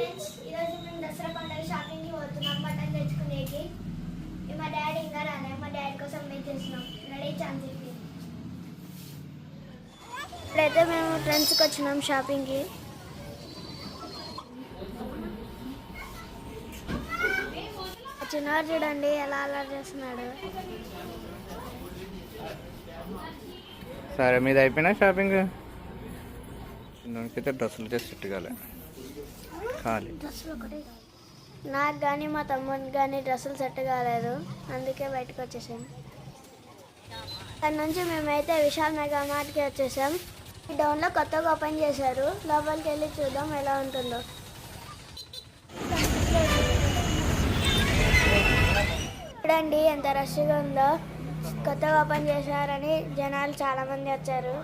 Friends, ఈరోజు మేము దసరా పండుగ షాపింగ్కి పోతున్నాం బట్టలు తెచ్చుకునేకి. మా డాడీ ఇంకా రాలే. మా డాడీ కోసం మేము చేస్తున్నాం రెడీ ఛాన్స్ చెప్పి. ఇప్పుడైతే మేము ఫ్రెండ్స్కి వచ్చినాం షాపింగ్కి. చిన్నవాడు చూడండి ఎలా అలా చేస్తున్నాడు. సరే మీద అయిపోయినా షాపింగ్. చిన్నకైతే డ్రెస్సులు అయితే సెట్ కాలే ఖాళీ. నాకు కానీ మా తమ్ముడికి కానీ డ్రెస్సులు సెట్ కాలేదు, అందుకే బయటకు వచ్చేసాం. అక్కడ నుంచి మేమైతే విశాల్ మెగా మార్ట్కి వచ్చేసాం. ఈ డౌన్లో కొత్తగా ఓపెన్ చేశారు, లోపలికి వెళ్ళి చూద్దాం ఎలా ఉంటుందో. చూడండి ఎంత రష్గా ఉందో. కొత్తగా ఓపెన్ చేశారని జనాలు చాలామంది వచ్చారు.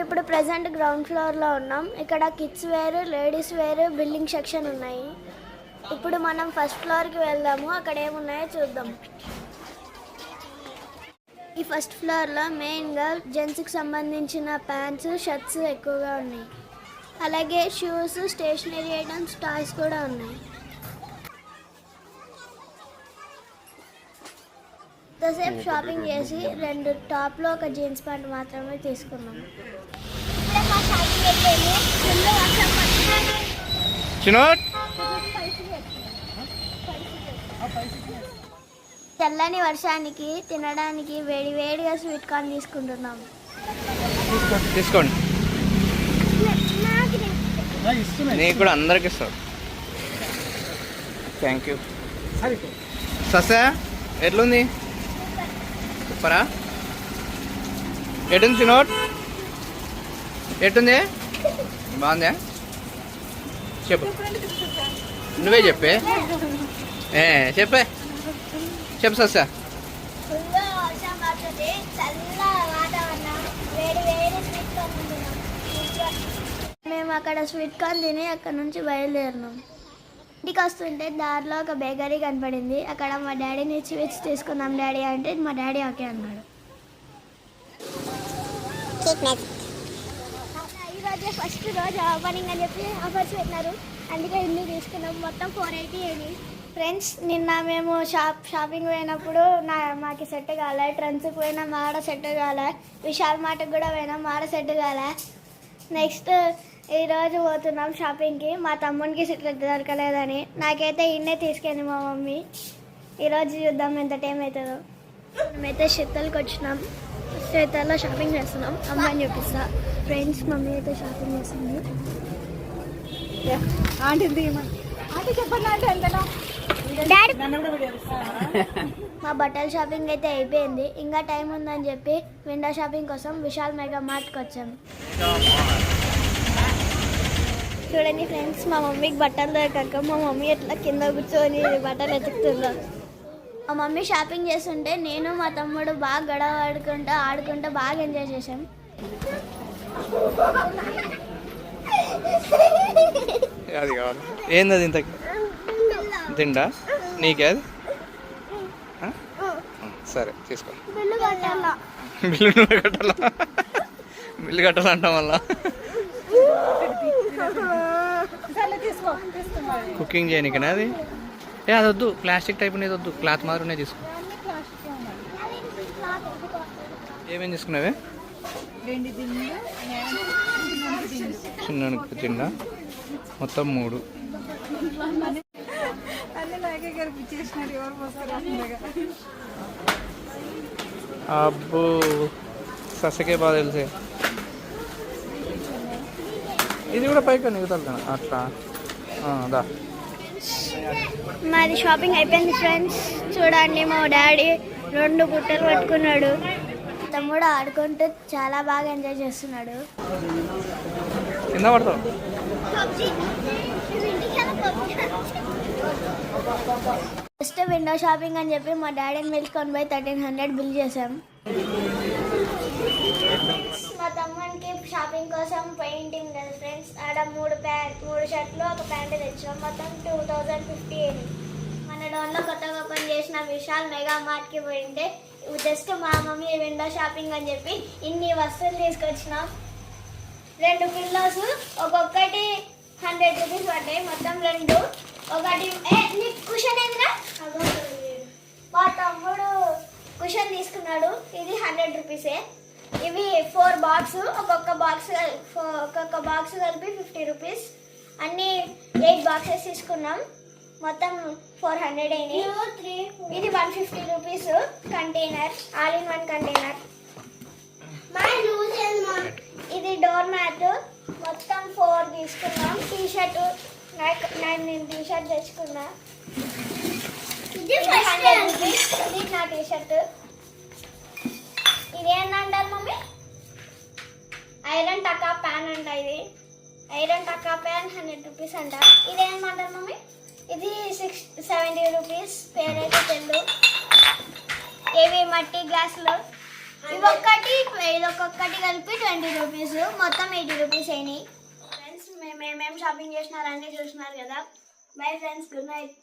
ఇప్పుడు ప్రజెంట్ గ్రౌండ్ ఫ్లోర్లో ఉన్నాం. ఇక్కడ kids wear, ladies wear, building section ఉన్నాయి. ఇప్పుడు మనం ఫస్ట్ ఫ్లోర్కి వెళ్దాము, అక్కడ ఏమున్నాయో చూద్దాం. ఈ ఫస్ట్ ఫ్లోర్లో మెయిన్గా జెంట్స్కి సంబంధించిన ప్యాంట్స్, షర్ట్స్ ఎక్కువగా ఉన్నాయి. అలాగే షూస్, స్టేషనరీ ఐటమ్స్, టాయ్స్ కూడా ఉన్నాయి. ఎంతసేపు షాపింగ్ చేసి 2 టాప్లు, ఒక జీన్స్ ప్యాంట్ మాత్రమే తీసుకున్నాం. చల్లని వర్షానికి తినడానికి వేడి వేడిగా స్వీట్ కార్న్ తీసుకుంటున్నాం. తీసుకోండి, నీకు కూడా అందరికి ఇస్తాడు. Thank you. ససా ఎట్లుంది? సూపరా? ఎటుంది చిన్నోట్? ఎటుంది? బాగుందా? చెప్పు, నువ్వే చెప్పే. చెప్పే చెప్పు సస్సా. మేము అక్కడ స్వీట్ కార్న్ తిని అక్కడ నుంచి బయలుదేరినాం. ఇంటికి వస్తుంటే దారిలో ఒక బేకరీ కనపడింది. అక్కడ మా డాడీని స్వీట్స్ తీసుకుందాం డాడీ అంటే మా డాడీ ఓకే అన్నాడు. ఈరోజే ఫస్ట్ రోజు ఓపెనింగ్ అని చెప్పి ఆఫర్స్ పెట్టినారు, అందుకే ఇల్లు తీసుకున్నాం. మొత్తం 480 అయింది. ఫ్రెండ్స్, నిన్న మేము షాపింగ్ పోయినప్పుడు మాకు సెట్ కాలే. ట్రెండ్స్కి పోయినా మాడ సెట్ కాలే. విశాల్ మార్ట్కి కూడా పోయినా మాడ సెట్ కాలే. నెక్స్ట్ ఈరోజు పోతున్నాం షాపింగ్కి. మా తమ్మునికి సెట్ దొరకలేదని నాకైతే ఇన్నే తీసుకెళ్ళి మా మమ్మీ. ఈరోజు చూద్దాం ఎంత టైం అవుతుందో. మేమైతే శీతల్కి వచ్చినాం. శీతల్లో షాపింగ్ చేస్తున్నాం. అమ్మాయిని చూపిస్తా. ఫ్రెండ్స్, మమ్మీ అయితే షాపింగ్ చేస్తుంది. మా బట్టల షాపింగ్ అయితే అయిపోయింది. ఇంకా టైం ఉందని చెప్పి విండో షాపింగ్ కోసం విశాల్ మెగా మార్ట్కి వచ్చాం. చూడండి ఫ్రెండ్స్, మా మమ్మీకి బట్టలు దొరకక మా మమ్మీ ఎట్లా కింద కూర్చొని బట్టలు ఎతుకుతుందో. మా మమ్మీ షాపింగ్ చేస్తుంటే నేను మా తమ్ముడు బాగా గొడవ ఆడుకుంటూ బాగా ఎంజాయ్ చేసాం. అది కావాలి. ఏంది ఇంత తిండా నీకే? అది సరే తీసుకో. బిల్లు నువ్వే కట్టాలా? బిల్లు కట్టాలంటాం వల్ల కుకింగ్ చేయనికనా? అది అది వద్దు, ప్లాస్టిక్ టైప్ అనేది వద్దు, క్లాత్ మాత్రమే తీసుకో. ఏమేమి తీసుకున్నావే? చిన్న తిండా మొత్తం 3. అబ్బో, ససకే బాగా తెలిసే. ఇది కూడా పైకి నిగుతాను అట్లా. దా, మాది షాపింగ్ అయిపోయింది ఫ్రెండ్స్. చూడండి, మా డాడీ 2 బుట్టలు పట్టుకున్నాడు. తమ్ముడు ఆడుకుంటూ చాలా బాగా ఎంజాయ్ చేస్తున్నాడు. కింద పడతావు. ఫస్ట్ విండో షాపింగ్ అని చెప్పి మా డాడీని పిలుచుకొని పోయి 1300 బిల్ చేసాం. మా తమ్మునికి షాపింగ్ కోసం పెయింటింగ్ కదా ఫ్రెండ్స్. ఆడ 3 షర్ట్లు, ఒక ప్యాంట్ తెచ్చాం. మొత్తం 2050 అయింది. మన డౌన్లో కొత్తగా ఓపెన్ చేసిన విశాల్ మెగా మార్ట్కి పోయింటే జస్ట్ మా మమ్మీ విండో షాపింగ్ అని చెప్పి ఇన్ని వస్తువులు తీసుకొచ్చినాం. 2 పిల్లోస్, ఒక్కొక్కటి 100 రూపీస్ పడ్డాయి మొత్తం 2. ఒకటి నీకు కుషన్ ఏందిరా? మా తమ్ముడు కుషన్ తీసుకున్నాడు. ఇది 100 రూపీసే. ఇవి 4 బాక్స్, ఒక్కొక్క బాక్స్ కలిపి 50 రూపీస్. అన్ని 8 బాక్సెస్ తీసుకున్నాం. మొత్తం 400 అయినాయి. ఇది 150 rupees container, all in 1 container. ఇది డోర్ మ్యాట్, మొత్తం 4 తీసుకున్నాం. టీ షర్ట్, నేను టీ షర్ట్ తెచ్చుకున్నా. ఇది 100 రూపీస్. ఇది నా టీ షర్ట్. ఇది ఏంటంటారు మమ్మీ? ఐరన్ టకా ప్యాన్ అంట. ఇది ఐరన్ టకా ప్యాన్ 100 రూపీస్ అంట. ఇదేమంటారు మమ్మీ? ఇది 70 రూపీస్. పేరైతే తెలు. ఇవి మట్టి గ్లాసులు. ఇదొక్కొక్కటి కలిపి 20 రూపీస్. మొత్తం 80 రూపీస్ అయినాయి. ఫ్రెండ్స్ మేమేం షాపింగ్ చేసినారని చూసినారు కదా. Bye friends, good night.